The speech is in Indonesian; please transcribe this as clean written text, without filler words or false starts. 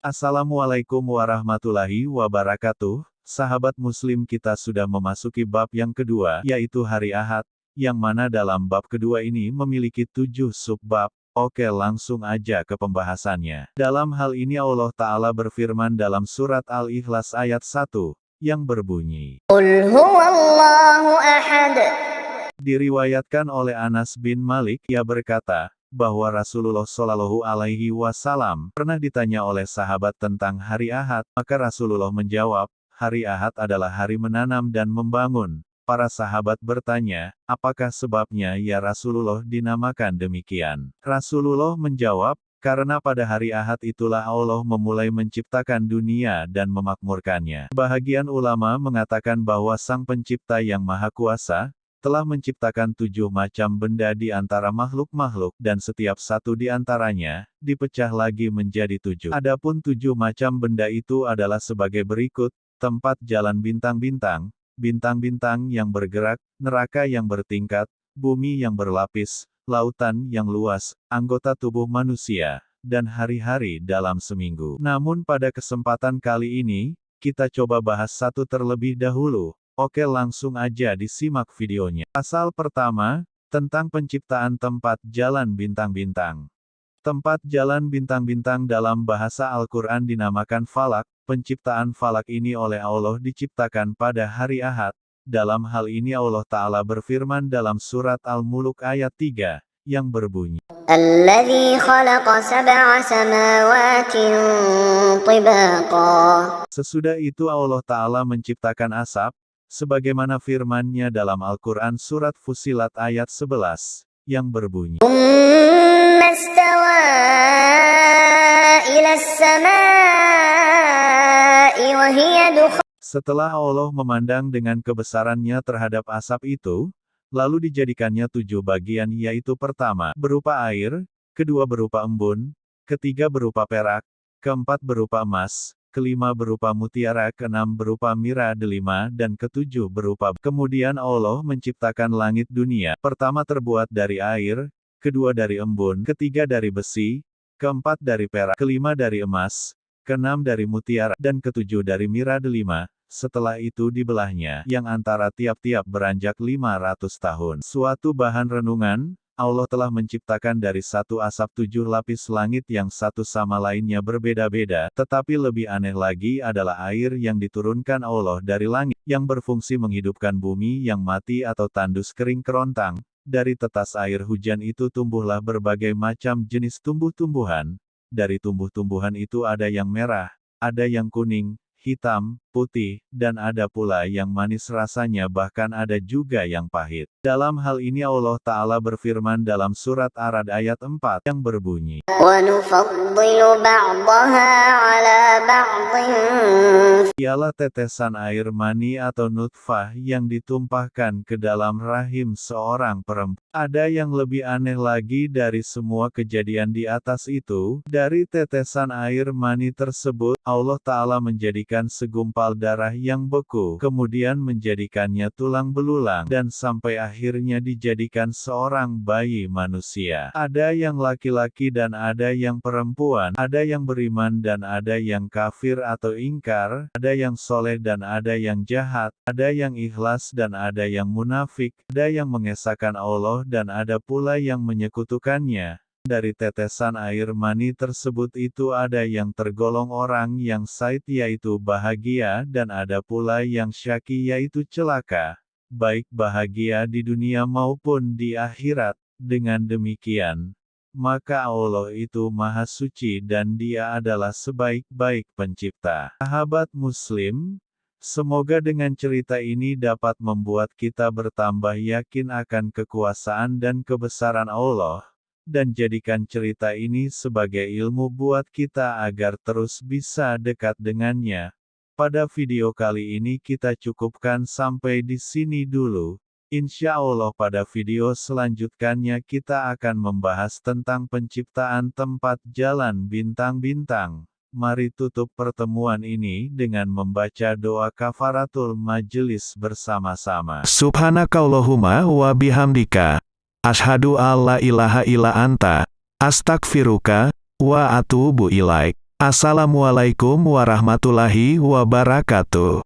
Assalamualaikum warahmatullahi wabarakatuh. Sahabat muslim, kita sudah memasuki bab yang kedua, yaitu hari Ahad, yang mana dalam bab kedua ini memiliki 7 subbab. Oke, langsung aja ke pembahasannya. Dalam hal ini Allah Ta'ala berfirman dalam surat Al-Ikhlas ayat 1, yang berbunyi, Qul huwallahu ahad. Diriwayatkan oleh Anas bin Malik, ia berkata, bahwa Rasulullah Shallallahu Alaihi Wasallam pernah ditanya oleh sahabat tentang hari Ahad, maka Rasulullah menjawab, hari Ahad adalah hari menanam dan membangun. Para sahabat bertanya, apakah sebabnya ya Rasulullah dinamakan demikian? Rasulullah menjawab, karena pada hari Ahad itulah Allah memulai menciptakan dunia dan memakmurkannya. Sebahagian ulama mengatakan bahwa Sang Pencipta yang Maha Kuasa telah menciptakan 7 macam benda di antara makhluk-makhluk, dan setiap satu di antaranya dipecah lagi menjadi 7. Adapun 7 macam benda itu adalah sebagai berikut: tempat jalan bintang-bintang, bintang-bintang yang bergerak, neraka yang bertingkat, bumi yang berlapis, lautan yang luas, anggota tubuh manusia, dan hari-hari dalam seminggu. Namun pada kesempatan kali ini, kita coba bahas satu terlebih dahulu. Oke, langsung aja disimak videonya. Pasal pertama, tentang penciptaan tempat jalan bintang-bintang. Tempat jalan bintang-bintang dalam bahasa Al-Quran dinamakan falak. Penciptaan falak ini oleh Allah diciptakan pada hari Ahad. Dalam hal ini Allah Ta'ala berfirman dalam surat Al-Mulk ayat 3, yang berbunyi, Alladzi khalaqa sab'a samawatin tibaqa. Sesudah itu Allah Ta'ala menciptakan asap, sebagaimana firman-Nya dalam Al-Quran surat Fussilat ayat 11, yang berbunyi, Tsumma istawa ila as-samaa'i wa hiya dukhan. Setelah Allah memandang dengan kebesaran-Nya terhadap asap itu, lalu dijadikannya 7 bagian, yaitu pertama, berupa air, kedua berupa embun, ketiga berupa perak, keempat berupa emas, kelima berupa mutiara, keenam berupa mira, delima, dan ketujuh berupa. Kemudian Allah menciptakan langit dunia. Pertama terbuat dari air, kedua dari embun, ketiga dari besi, keempat dari perak, kelima dari emas, keenam dari mutiara, dan ketujuh dari mira, delima. Setelah itu dibelahnya, yang antara tiap-tiap beranjak 500 tahun. Suatu bahan renungan, Allah telah menciptakan dari satu asap 7 lapis langit yang satu sama lainnya berbeda-beda, tetapi lebih aneh lagi adalah air yang diturunkan Allah dari langit, yang berfungsi menghidupkan bumi yang mati atau tandus kering kerontang. Dari tetes air hujan itu tumbuhlah berbagai macam jenis tumbuh-tumbuhan. Dari tumbuh-tumbuhan itu ada yang merah, ada yang kuning, hitam, putih, dan ada pula yang manis rasanya, bahkan ada juga yang pahit. Dalam hal ini Allah Ta'ala berfirman dalam surat Ar-Ra'd ayat 4, yang berbunyi, Wa nufaddilu ba'daha 'ala ba'din. ialah tetesan air mani atau nutfah yang ditumpahkan ke dalam rahim seorang perempuan. Ada yang lebih aneh lagi dari semua kejadian di atas itu. Dari tetesan air mani tersebut, Allah Ta'ala menjadikan segumpal darah yang beku, kemudian menjadikannya tulang belulang, dan sampai akhirnya dijadikan seorang bayi manusia. Ada yang laki-laki dan ada yang perempuan, ada yang beriman dan ada yang kafir atau ingkar, ada yang soleh dan ada yang jahat, ada yang ikhlas dan ada yang munafik, ada yang mengesahkan Allah dan ada pula yang menyekutukannya. Dari tetesan air mani tersebut itu ada yang tergolong orang yang said yaitu bahagia, dan ada pula yang syaki yaitu celaka, baik bahagia di dunia maupun di akhirat. Dengan demikian, maka Allah itu Maha Suci dan Dia adalah sebaik-baik pencipta. Sahabat muslim, semoga dengan cerita ini dapat membuat kita bertambah yakin akan kekuasaan dan kebesaran Allah, dan jadikan cerita ini sebagai ilmu buat kita agar terus bisa dekat dengannya. Pada video kali ini kita cukupkan sampai di sini dulu. Insya Allah pada video selanjutnya kita akan membahas tentang penciptaan tempat jalan bintang-bintang. Mari tutup pertemuan ini dengan membaca doa kafaratul majelis bersama-sama. Subhanakallahumma wa bihamdika, asyhadu alla ilaha illa anta, astaghfiruka wa atubu ilaik. Assalamualaikum warahmatullahi wabarakatuh.